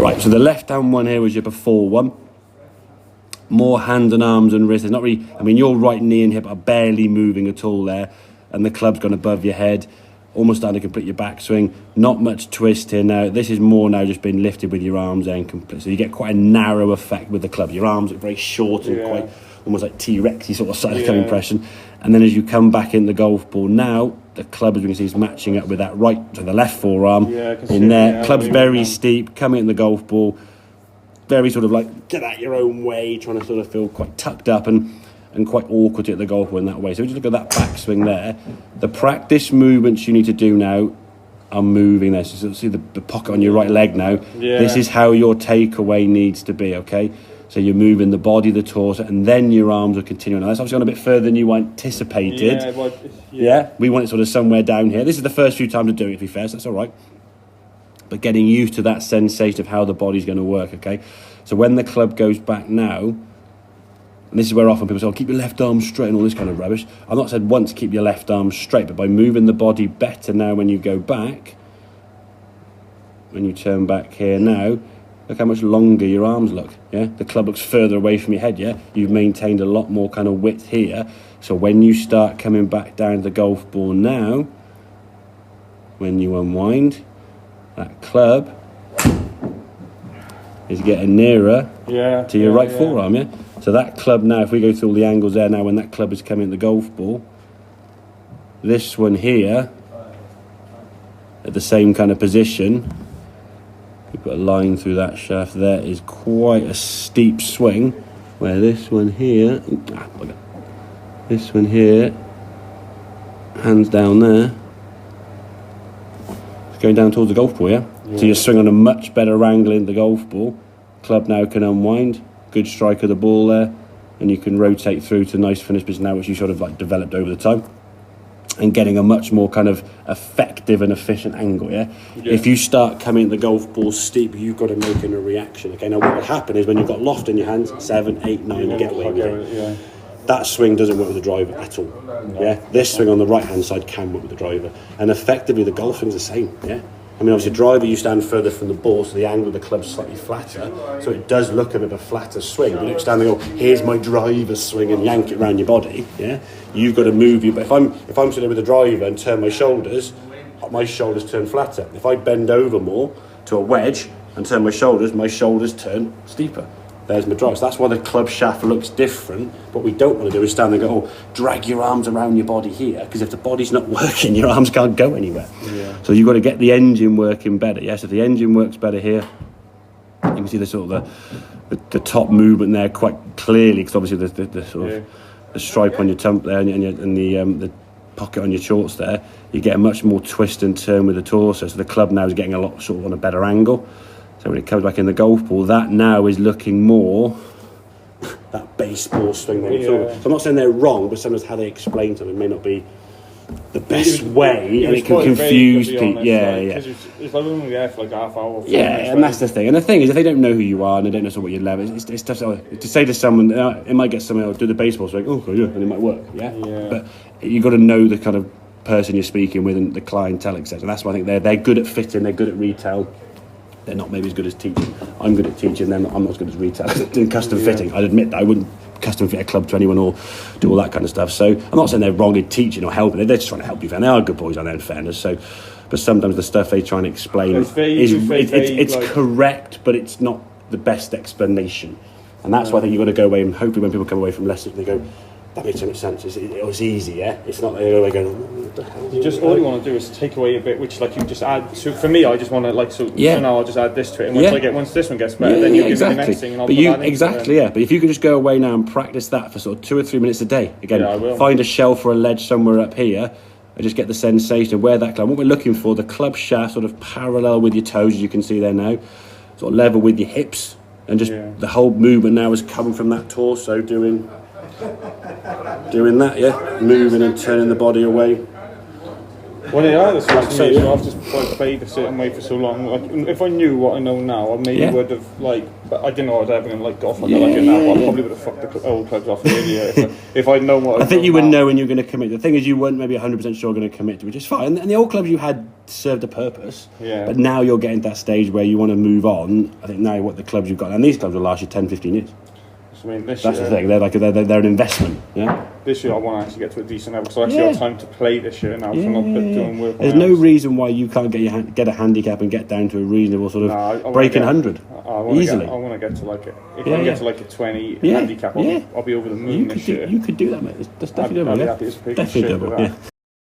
Right, so the left hand one here was your before one. More hands and arms and wrists. It's not really, I mean, your right knee and hip are barely moving at all there, and the club's gone above your head, almost starting to complete your backswing. Not much twist here now. This is more now just being lifted with your arms and complete. So you get quite a narrow effect with the club. Your arms are very short and quite almost like T-Rexy sort of sidecar impression. And then as you come back in the golf ball now, the club, as we can see, is matching up with that right, so the left forearm in there. Club's very steep, coming in the golf ball, very sort of like get out your own way, trying to sort of feel quite tucked up and quite awkward at the golf ball in that way. So just look at that backswing there. The practice movements you need to do now are moving there. So see the pocket on your right leg now. Yeah. This is how your takeaway needs to be, okay? So you're moving the body, the torso, and then your arms are continuing. Now, that's obviously gone a bit further than you anticipated. Yeah, we want it sort of somewhere down here. This is the first few times of doing it, to be fair, so that's all right. But getting used to that sensation of how the body's going to work, okay? So when the club goes back now, and this is where often people say, oh, keep your left arm straight and all this kind of rubbish. I've not said once keep your left arm straight, but by moving the body better now when you go back, when you turn back here now, look how much longer your arms look, yeah? The club looks further away from your head, yeah? You've maintained a lot more kind of width here. So when you start coming back down to the golf ball now, when you unwind, that club is getting nearer to your right forearm, yeah? So that club now, if we go through all the angles there now, when that club is coming at the golf ball, this one here, at the same kind of position, we put a line through that shaft there, is quite a steep swing, where this one here, hands down there, it's going down towards the golf ball, yeah? So you swing on a much better angle in the golf ball. Club now can unwind, good strike of the ball there, and you can rotate through to nice finish position now, which you sort of like developed over the time, and getting a much more kind of effective and efficient angle, yeah? If you start coming at the golf ball steep, you've got to make a reaction, okay? Now what will happen is when you've got loft in your hands, 7, 8, 9, you get away with it. That swing doesn't work with the driver at all, yeah? This swing on the right-hand side can work with the driver, and effectively the golf swing's the same, yeah? I mean, obviously, driver, you stand further from the ball, so the angle of the club's slightly flatter, so it does look a bit of a flatter swing. But you don't stand there and go, here's my driver swing, and yank it around your body, yeah? You've got to move you. But if I'm sitting with a driver and turn my shoulders turn flatter. If I bend over more to a wedge and turn my shoulders turn steeper. There's my drive. So that's why the club shaft looks different. What we don't want to do is stand there and go, drag your arms around your body here, because if the body's not working, your arms can't go anywhere. Yeah. So you've got to get the engine working better. Yes, if the engine works better here, you can see the sort of the top movement there quite clearly, because obviously the sort of the stripe on your tump there and the pocket on your shorts there, you get a much more twist and turn with the torso. So the club now is getting a lot sort of on a better angle. So when it comes back in the golf ball, that now is looking more that baseball swing. So I'm not saying they're wrong, but sometimes how they explain to them may not be the best way, and it can confuse people. It's like when we have like half hour. And that's the thing. And the thing is, if they don't know who you are and they don't know what your level is, it's tough to say to someone. It might get someone else do the baseball swing. And it might work. But you got to know the kind of person you're speaking with and the clientele, etc. And that's why I think they're good at fitting. They're good at retail. They're not maybe as good as teaching. I'm good at teaching them. I'm not as good as retail. Doing custom fitting, I'd admit that I wouldn't custom fit a club to anyone or do all that kind of stuff. So I'm not saying they're wrong in teaching or helping. They're just trying to help you. And they are good boys, I know, in fairness. So, but sometimes the stuff they try and explain it's correct, but it's not the best explanation. And that's why I think you've got to go away, and hopefully when people come away from lessons, they go, that makes so much sense. It was easy, yeah? It's not like they're going, what the hell? All you want to do is take away a bit, which like you just add. So for me, I just want to so now I'll just add this to it. And once this one gets better, then you give me the next thing, and I'll put that in. But if you can just go away now and practice that for sort of 2 or 3 minutes a day. Again, find a shelf or a ledge somewhere up here, and just get the sensation of where that club. What we're looking for, the club shaft sort of parallel with your toes, as you can see there now, sort of level with your hips, and just the whole movement now is coming from that torso, doing that, moving and turning the body away Well, yeah, that's what so I've just played a certain way for so long. Like, if I knew what I know now, I maybe would have but I didn't know I was ever going to golf like I like it now. I probably would have fucked the old clubs off earlier if I'd known what. I think you would know when you're going to commit. The thing is, you weren't maybe 100% sure going to commit to, which is fine. And the old clubs you had served a purpose. Yeah. But now you're getting to that stage where you want to move on. I think now what the clubs you've got, and these clubs will last you 10, 15 years. I mean, that's the thing. They're an investment. Yeah. This year I want to actually get to a decent level, so I actually have time to play this year now. I'm not doing work. There's no reason why you can't get a handicap and get down to a reasonable sort of breaking 100 easily. I want to get to if I can get to a 20 handicap, I'll be over the moon this year. You could do that, mate. That's definitely doable. Definitely doable. Yeah.